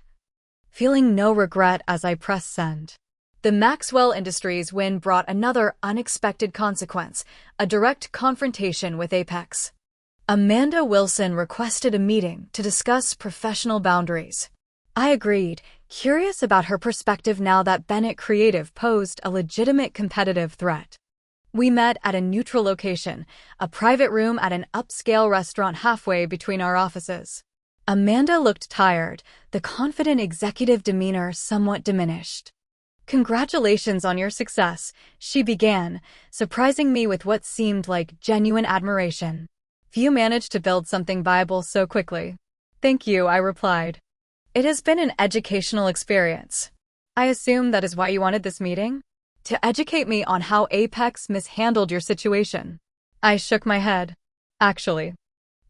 feeling no regret as I pressed send. The Maxwell Industries win brought another unexpected consequence, a direct confrontation with Apex. Amanda Wilson requested a meeting to discuss professional boundaries. I agreed, curious about her perspective now that Bennett Creative posed a legitimate competitive threat. We met at a neutral location, a private room at an upscale restaurant halfway between our offices. Amanda looked tired, the confident executive demeanor somewhat diminished. "Congratulations on your success," she began, surprising me with what seemed like genuine admiration. "You managed to build something viable so quickly." "Thank you," I replied. "It has been an educational experience." "I assume that is why you wanted this meeting? To educate me on how Apex mishandled your situation." I shook my head. "Actually,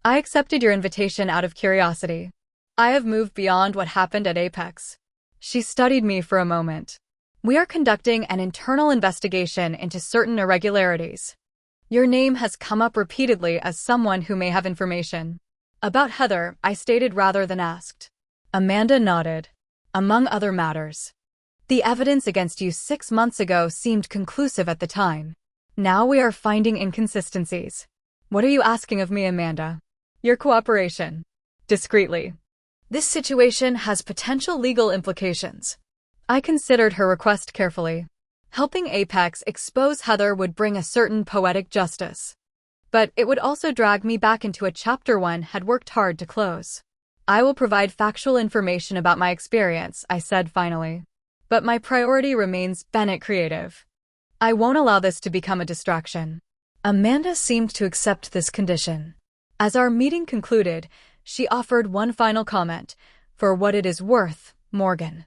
I accepted your invitation out of curiosity. I have moved beyond what happened at Apex." She studied me for a moment. "We are conducting an internal investigation into certain irregularities. Your name has come up repeatedly as someone who may have information." "About Heather," I stated rather than asked. Amanda nodded. "Among other matters. The evidence against you 6 months ago seemed conclusive at the time. Now we are finding inconsistencies." "What are you asking of me, Amanda?" "Your cooperation." Discreetly. "This situation has potential legal implications." I considered her request carefully. Helping Apex expose Heather would bring a certain poetic justice. But it would also drag me back into a chapter one had worked hard to close. "I will provide factual information about my experience," I said finally. "But my priority remains Bennett Creative. I won't allow this to become a distraction." Amanda seemed to accept this condition. As our meeting concluded, she offered one final comment. "For what it is worth, Morgan,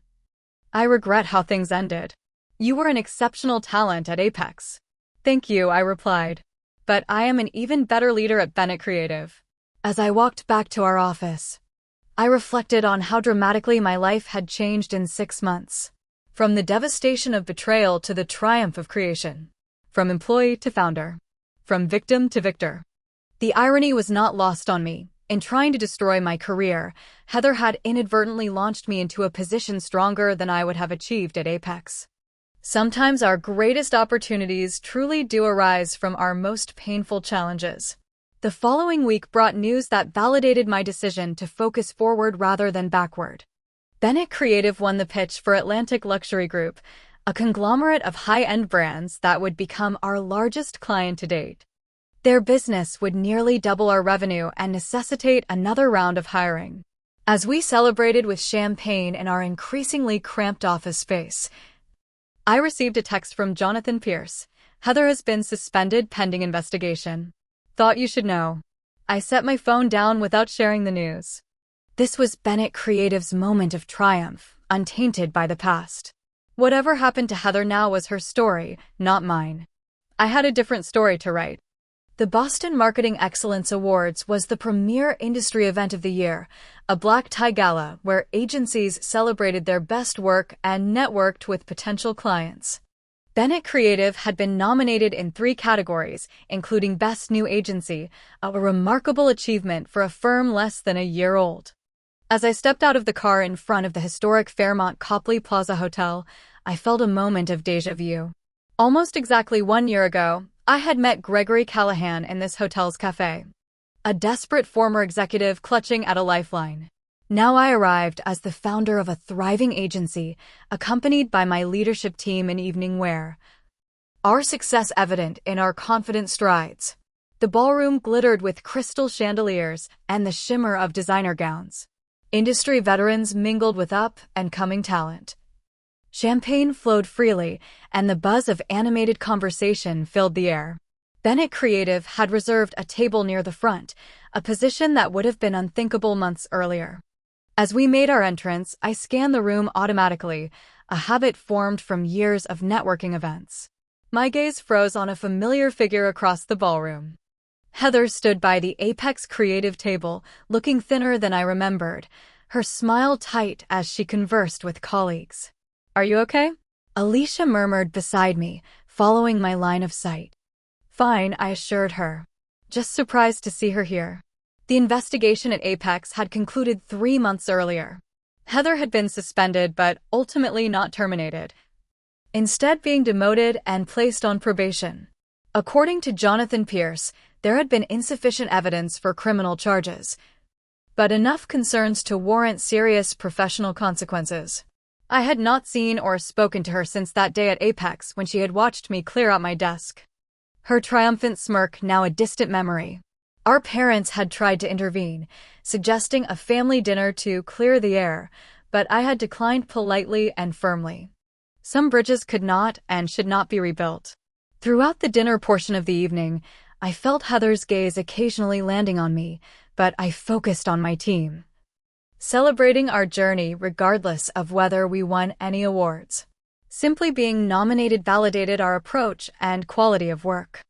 I regret how things ended. You were an exceptional talent at Apex." "Thank you," I replied. "But I am an even better leader at Bennett Creative." As I walked back to our office, I reflected on how dramatically my life had changed in 6 months. From the devastation of betrayal to the triumph of creation. From employee to founder. From victim to victor. The irony was not lost on me. In trying to destroy my career, Heather had inadvertently launched me into a position stronger than I would have achieved at Apex. Sometimes our greatest opportunities truly do arise from our most painful challenges. The following week brought news that validated my decision to focus forward rather than backward. Bennett Creative won the pitch for Atlantic Luxury Group, a conglomerate of high-end brands that would become our largest client to date. Their business would nearly double our revenue and necessitate another round of hiring. As we celebrated with champagne in our increasingly cramped office space, I received a text from Jonathan Pierce. "Heather has been suspended pending investigation. Thought you should know." I set my phone down without sharing the news. This was Bennett Creative's moment of triumph, untainted by the past. Whatever happened to Heather now was her story, not mine. I had a different story to write. The Boston Marketing Excellence Awards was the premier industry event of the year, a black-tie gala where agencies celebrated their best work and networked with potential clients. Bennett Creative had been nominated in 3 categories, including Best New Agency, a remarkable achievement for a firm less than a year old. As I stepped out of the car in front of the historic Fairmont Copley Plaza Hotel, I felt a moment of déjà vu. Almost exactly 1 year ago, I had met Gregory Callahan in this hotel's cafe. A desperate former executive clutching at a lifeline. Now I arrived as the founder of a thriving agency, accompanied by my leadership team in evening wear. Our success evident in our confident strides. The ballroom glittered with crystal chandeliers and the shimmer of designer gowns. Industry veterans mingled with up-and-coming talent. Champagne flowed freely, and the buzz of animated conversation filled the air. Bennett Creative had reserved a table near the front, a position that would have been unthinkable months earlier. As we made our entrance, I scanned the room automatically, a habit formed from years of networking events. My gaze froze on a familiar figure across the ballroom. Heather stood by the Apex Creative table, looking thinner than I remembered, her smile tight as she conversed with colleagues. "Are you okay?" Alicia murmured beside me, following my line of sight. "Fine," I assured her. "Just surprised to see her here." The investigation at Apex had concluded 3 months earlier. Heather had been suspended but ultimately not terminated, instead being demoted and placed on probation. According to Jonathan Pierce, there had been insufficient evidence for criminal charges, but enough concerns to warrant serious professional consequences. I had not seen or spoken to her since that day at Apex when she had watched me clear out my desk. Her triumphant smirk now a distant memory. Our parents had tried to intervene, suggesting a family dinner to clear the air, but I had declined politely and firmly. Some bridges could not and should not be rebuilt. Throughout the dinner portion of the evening, I felt Heather's gaze occasionally landing on me, but I focused on my team, celebrating our journey regardless of whether we won any awards. Simply being nominated validated our approach and quality of work.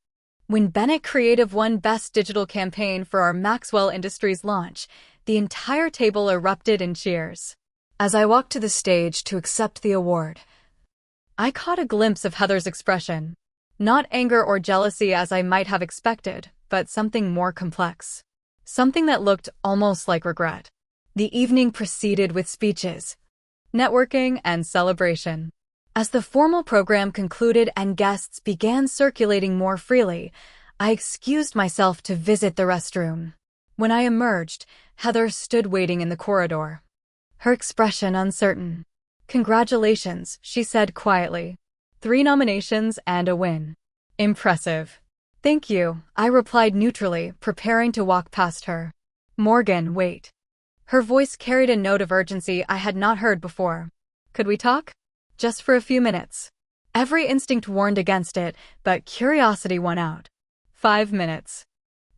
When Bennett Creative won Best Digital Campaign for our Maxwell Industries launch, the entire table erupted in cheers. As I walked to the stage to accept the award, I caught a glimpse of Heather's expression. Not anger or jealousy as I might have expected, but something more complex. Something that looked almost like regret. The evening proceeded with speeches, networking, and celebration. As the formal program concluded and guests began circulating more freely, I excused myself to visit the restroom. When I emerged, Heather stood waiting in the corridor, her expression uncertain. "Congratulations," she said quietly. 3 nominations and a win. Impressive. "Thank you," I replied neutrally, preparing to walk past her. "Morgan, wait." Her voice carried a note of urgency I had not heard before. "Could we talk? Just for a few minutes." Every instinct warned against it, but curiosity won out. 5 minutes.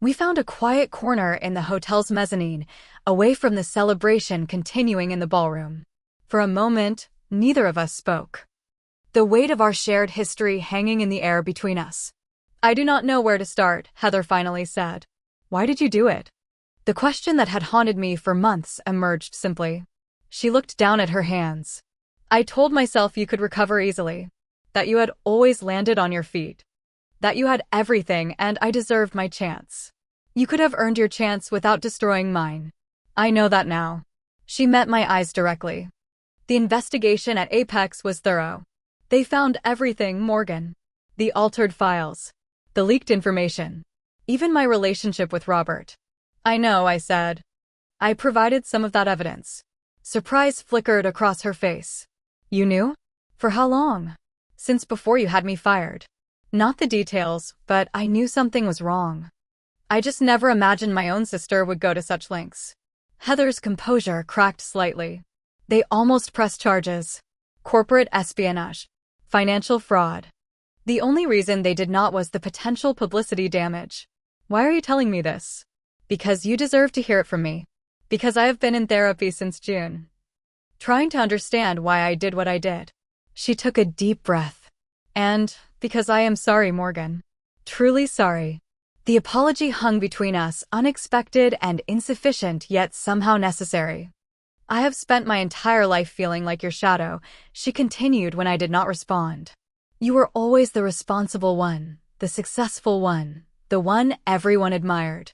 We found a quiet corner in the hotel's mezzanine, away from the celebration continuing in the ballroom. For a moment, neither of us spoke, the weight of our shared history hanging in the air between us. "I do not know where to start," Heather finally said. "Why did you do it?" The question that had haunted me for months emerged simply. She looked down at her hands. "I told myself you could recover easily, that you had always landed on your feet, that you had everything and I deserved my chance. You could have earned your chance without destroying mine. I know that now." She met my eyes directly. "The investigation at Apex was thorough. They found everything, Morgan. The altered files, the leaked information, even my relationship with Robert." "I know," I said. "I provided some of that evidence." Surprise flickered across her face. "You knew? For how long?" "Since before you had me fired." "Not the details, but I knew something was wrong. I just never imagined my own sister would go to such lengths." Heather's composure cracked slightly. "They almost pressed charges. Corporate espionage. Financial fraud. The only reason they did not was the potential publicity damage." "Why are you telling me this?" "Because you deserve to hear it from me. Because I have been in therapy since June, trying to understand why I did what I did." She took a deep breath. "And because I am sorry, Morgan. Truly sorry." The apology hung between us, unexpected and insufficient, yet somehow necessary. "I have spent my entire life feeling like your shadow," she continued when I did not respond. "You were always the responsible one, the successful one, the one everyone admired.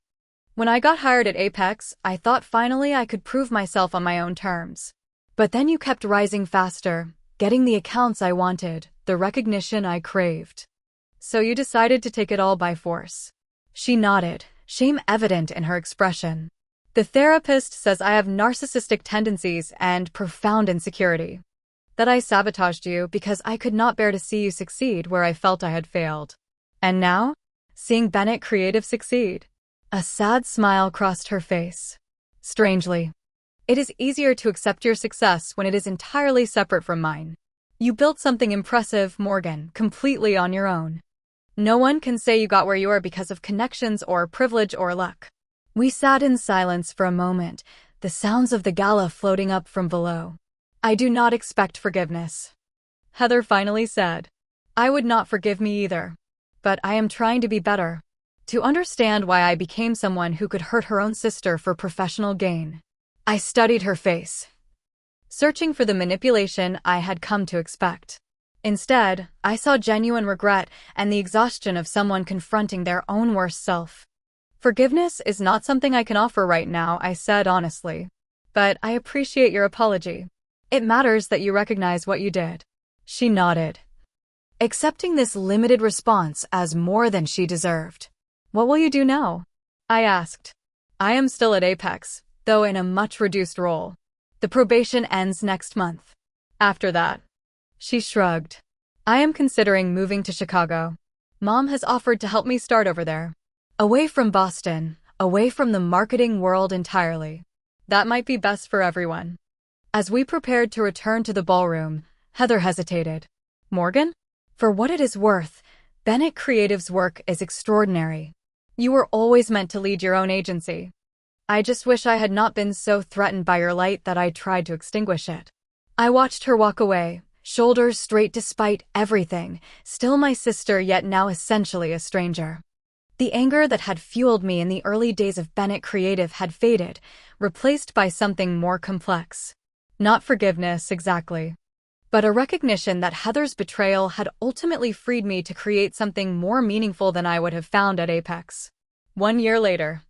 When I got hired at Apex, I thought finally I could prove myself on my own terms. But then you kept rising faster, getting the accounts I wanted, the recognition I craved. So you decided to take it all by force." She nodded, shame evident in her expression. "The therapist says I have narcissistic tendencies and profound insecurity. That I sabotaged you because I could not bear to see you succeed where I felt I had failed. And now, seeing Bennett Creative succeed." A sad smile crossed her face. "Strangely, it is easier to accept your success when it is entirely separate from mine. You built something impressive, Morgan, completely on your own. No one can say you got where you are because of connections or privilege or luck." We sat in silence for a moment, the sounds of the gala floating up from below. "I do not expect forgiveness," Heather finally said. "I would not forgive me either. But I am trying to be better, to understand why I became someone who could hurt her own sister for professional gain." I studied her face, searching for the manipulation I had come to expect. Instead, I saw genuine regret and the exhaustion of someone confronting their own worst self. "Forgiveness is not something I can offer right now," I said honestly. "But I appreciate your apology. It matters that you recognize what you did." She nodded, accepting this limited response as more than she deserved. "What will you do now?" I asked. "I am still at Apex, though in a much reduced role. The probation ends next month. After that," she shrugged, "I am considering moving to Chicago. Mom has offered to help me start over there. Away from Boston, away from the marketing world entirely. That might be best for everyone. As we prepared to return to the ballroom, Heather hesitated. Morgan? For what it is worth, Bennett Creative's work is extraordinary. You were always meant to lead your own agency. I just wish I had not been so threatened by your light that I tried to extinguish it. I watched her walk away, shoulders straight despite everything, still my sister yet now essentially a stranger. The anger that had fueled me in the early days of Bennett Creative had faded, replaced by something more complex. Not forgiveness, exactly, but a recognition that Heather's betrayal had ultimately freed me to create something more meaningful than I would have found at Apex. 1 year later,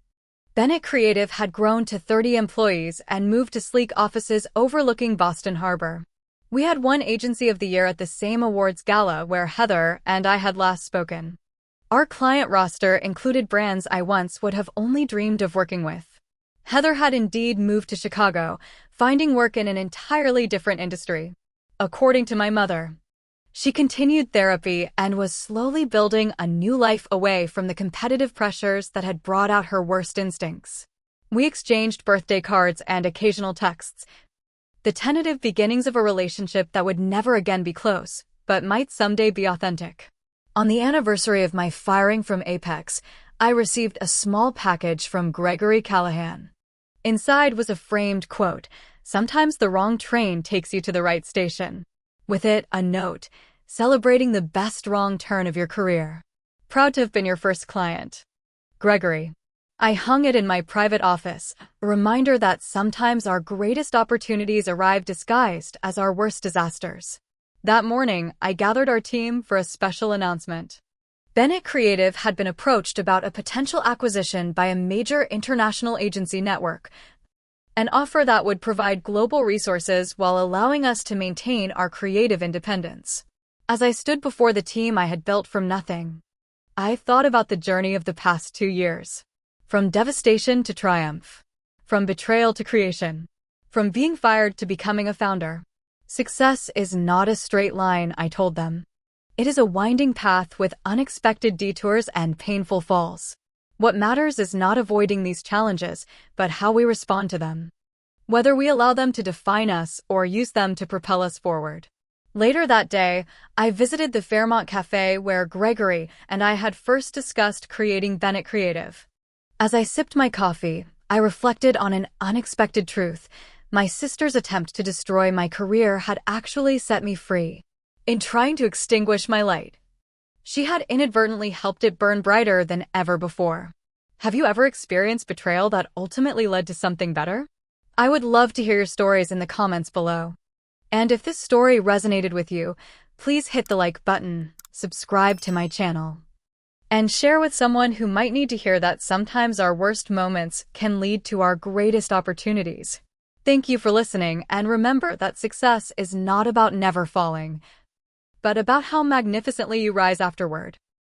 Bennett Creative had grown to 30 employees and moved to sleek offices overlooking Boston Harbor. We had won Agency of the Year at the same awards gala where Heather and I had last spoken. Our client roster included brands I once would have only dreamed of working with. Heather had indeed moved to Chicago, finding work in an entirely different industry. According to my mother, she continued therapy and was slowly building a new life away from the competitive pressures that had brought out her worst instincts. We exchanged birthday cards and occasional texts, the tentative beginnings of a relationship that would never again be close, but might someday be authentic. On the anniversary of my firing from Apex, I received a small package from Gregory Callahan. Inside was a framed quote, "Sometimes the wrong train takes you to the right station." With it, a note, celebrating the best wrong turn of your career. Proud to have been your first client. Gregory. I hung it in my private office, a reminder that sometimes our greatest opportunities arrive disguised as our worst disasters. That morning, I gathered our team for a special announcement. Bennett Creative had been approached about a potential acquisition by a major international agency network, an offer that would provide global resources while allowing us to maintain our creative independence. As I stood before the team I had built from nothing, I thought about the journey of the past 2 years. From devastation to triumph. From betrayal to creation. From being fired to becoming a founder. Success is not a straight line, I told them. It is a winding path with unexpected detours and painful falls. What matters is not avoiding these challenges, but how we respond to them. Whether we allow them to define us or use them to propel us forward. Later that day, I visited the Fairmont Cafe where Gregory and I had first discussed creating Bennett Creative. As I sipped my coffee, I reflected on an unexpected truth. My sister's attempt to destroy my career had actually set me free. In trying to extinguish my light, she had inadvertently helped it burn brighter than ever before. Have you ever experienced betrayal that ultimately led to something better? I would love to hear your stories in the comments below. And if this story resonated with you, please hit the like button, subscribe to my channel, and share with someone who might need to hear that sometimes our worst moments can lead to our greatest opportunities. Thank you for listening, and remember that success is not about never falling, but about how magnificently you rise afterward.